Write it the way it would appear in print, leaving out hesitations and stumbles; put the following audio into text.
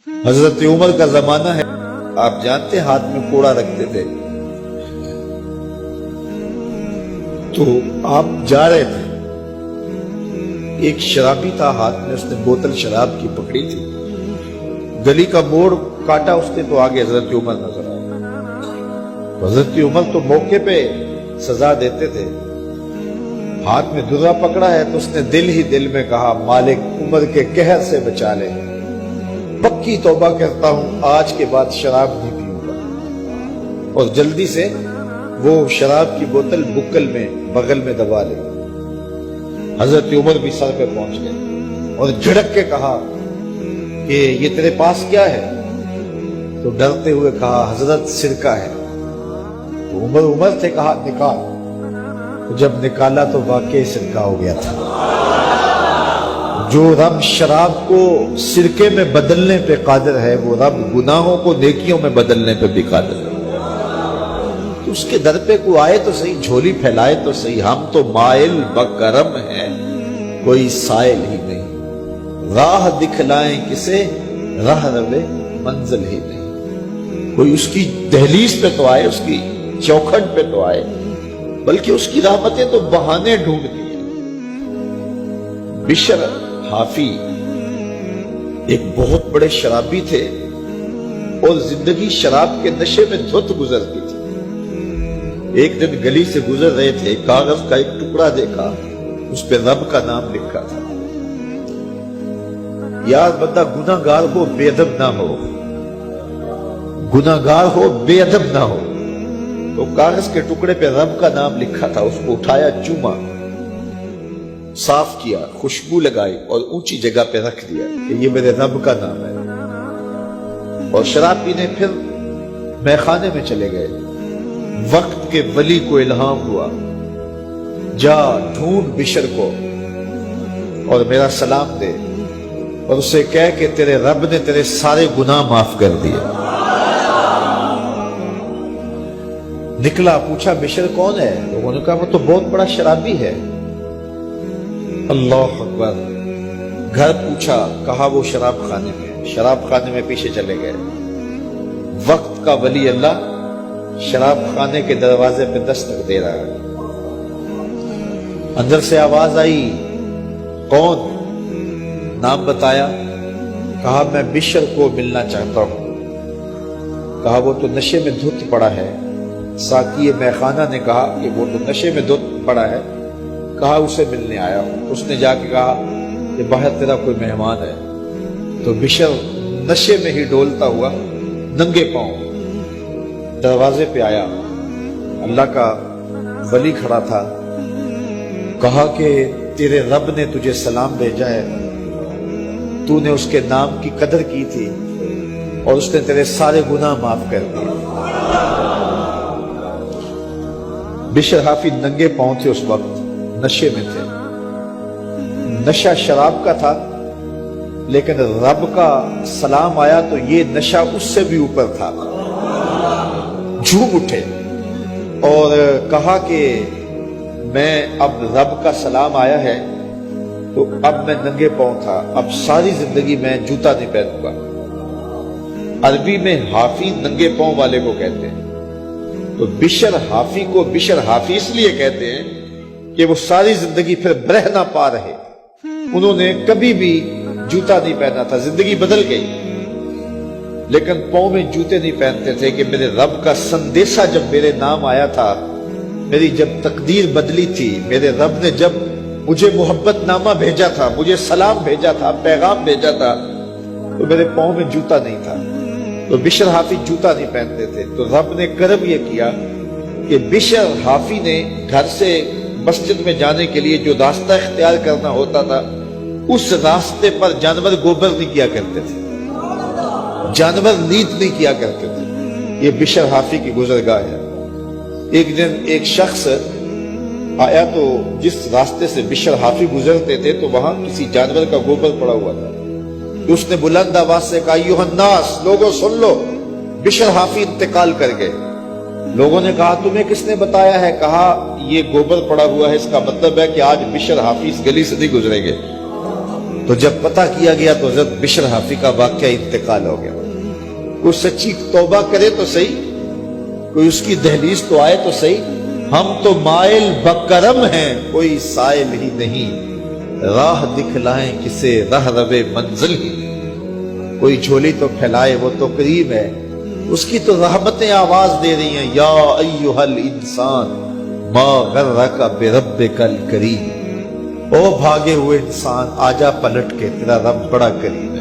حضرت عمر کا زمانہ ہے، آپ جانتے ہاتھ میں کوڑا رکھتے تھے، تو آپ جا رہے تھے، ایک شرابی تھا، ہاتھ میں اس نے بوتل شراب کی پکڑی تھی، گلی کا موڑ کاٹا اس نے تو آگے حضرت عمر نظر آئے۔ حضرت عمر تو موقع پہ سزا دیتے تھے، ہاتھ میں درہ پکڑا ہے تو اس نے دل ہی دل میں کہا مالک عمر کے قہر سے بچا لے، پکی توبہ کرتا ہوں آج کے بعد شراب نہیں پیوں گا، اور جلدی سے وہ شراب کی بوتل بکل میں بغل میں دبا لے۔ حضرت عمر بھی سر پہ پہنچ گئے اور جھڑک کے کہا کہ یہ تیرے پاس کیا ہے؟ تو ڈرتے ہوئے کہا حضرت سرکہ ہے۔ تو عمر سے کہا نکال، تو جب نکالا تو واقعی سرکہ ہو گیا تھا۔ جو رب شراب کو سرکے میں بدلنے پہ قادر ہے، وہ رب گناہوں کو نیکیوں میں بدلنے پہ بھی قادر ہے۔ تو اس کے در پہ کوئی آئے تو صحیح، جھولی پھیلائے تو صحیح، ہم تو مائل بکرم ہیں، کوئی سائل ہی نہیں، راہ دکھلائیں کسے راہ روے منزل ہی نہیں۔ کوئی اس کی دہلیز پہ تو آئے، اس کی چوکھٹ پہ تو آئے، بلکہ اس کی رحمتیں تو بہانے ڈھونڈتی ہیں۔ بشر حافی ایک بہت بڑے شرابی تھے اور زندگی شراب کے نشے میں دھت گزرتی تھی۔ ایک دن گلی سے گزر رہے تھے، کاغذ کا ایک ٹکڑا دیکھا، اس پہ رب کا نام لکھا تھا۔ یار بندہ گناہ گار ہو بے ادب نہ ہو، گناہ گار ہو بے ادب نہ ہو۔ تو کاغذ کے ٹکڑے پہ رب کا نام لکھا تھا، اس کو اٹھایا، چوما، صاف کیا، خوشبو لگائی اور اونچی جگہ پہ رکھ دیا کہ یہ میرے رب کا نام ہے، اور شراب پینے پھر میخانے میں چلے گئے۔ وقت کے ولی کو الہام ہوا، جا ڈھونڈ بشر کو اور میرا سلام دے اور اسے کہہ کہ تیرے رب نے تیرے سارے گناہ معاف کر دیے۔ نکلا، پوچھا بشر کون ہے؟ لوگوں نے کہا وہ تو بہت بڑا شرابی ہے۔ اللہ اکبر۔ گھر پوچھا، کہا وہ شراب خانے میں۔ شراب خانے میں پیچھے چلے گئے۔ وقت کا ولی اللہ شراب خانے کے دروازے پہ دستک دے رہا ہے۔ اندر سے آواز آئی، کون؟ نام بتایا، کہا میں بشر کو ملنا چاہتا ہوں۔ کہا وہ تو نشے میں دھت پڑا ہے۔ ساقی میخانہ نے کہا کہ وہ تو نشے میں دھت پڑا ہے، کہا اسے ملنے آیا ہوں۔ اس نے جا کے کہا کہ باہر تیرا کوئی مہمان ہے۔ تو بشر نشے میں ہی ڈولتا ہوا ننگے پاؤں دروازے پہ آیا۔ اللہ کا ولی کھڑا تھا، کہا کہ تیرے رب نے تجھے سلام بھیجا ہے، تو نے اس کے نام کی قدر کی تھی اور اس نے تیرے سارے گناہ معاف کر دیے۔ بشر حافی ننگے پاؤں تھے، اس وقت نشے میں تھے۔ نشہ شراب کا تھا، لیکن رب کا سلام آیا تو یہ نشہ اس سے بھی اوپر تھا۔ جھوم اٹھے اور کہا کہ میں اب رب کا سلام آیا ہے تو اب میں ننگے پاؤں تھا، اب ساری زندگی میں جوتا نہیں پہنوں گا۔ عربی میں حافی ننگے پاؤں والے کو کہتے ہیں، تو بشر حافی کو بشر حافی اس لیے کہتے ہیں کہ وہ ساری زندگی پھر برہنہ پا رہے، انہوں نے کبھی بھی جوتا نہیں پہنا تھا، زندگی بدل گئی، لیکن پاؤں میں جوتے نہیں پہنتے تھے کہ میرے رب کا سندیشہ جب میرے نام آیا تھا، میری جب تقدیر بدلی تھی، میرے رب نے جب مجھے محبت نامہ بھیجا تھا، مجھے سلام بھیجا تھا، پیغام بھیجا تھا، تو میرے پاؤں میں جوتا نہیں تھا۔ تو بشر حافی جوتا نہیں پہنتے تھے، تو رب نے کرم یہ کیا کہ بشر حافی نے گھر سے مسجد میں جانے کے لیے جو راستہ اختیار کرنا ہوتا تھا، اس راستے پر جانور گوبر نہیں کیا کرتے تھے، جانور نیت نہیں کیا کرتے تھے۔ یہ بشر حافی کی گزرگاہ ہے۔ ایک دن ایک شخص آیا تو جس راستے سے بشر حافی گزرتے تھے تو وہاں کسی جانور کا گوبر پڑا ہوا تھا، تو اس نے بلند آواز سے کہا ایھا الناس، لوگوں سن لو، بشر حافی انتقال کر گئے۔ لوگوں نے کہا تمہیں کس نے بتایا ہے؟ کہا یہ گوبر پڑا ہوا ہے، اس کا مطلب ہے کہ آج بشر حافی اس گلی سے نہیں گزریں گے۔ تو جب پتہ کیا گیا تو حضرت بشر حافی کا واقعہ انتقال ہو گیا. کوئی سچی توبہ کرے تو صحیح, کوئی اس کی دہلیز تو آئے تو صحیح. ہم تو مائل بکرم ہیں, کوئی سائل ہی نہیں, راہ دکھلائیں کسے رہ روے منزل ہی. کوئی جھولی تو پھیلائے وہ تو قریب ہے, اس کی تو رحمتیں آواز دے رہی ہیں, یا ایھا الانسان ما غرک بربک الکریم. او بھاگے ہوئے انسان, آجا پلٹ کے, تیرا رب بڑا کریم.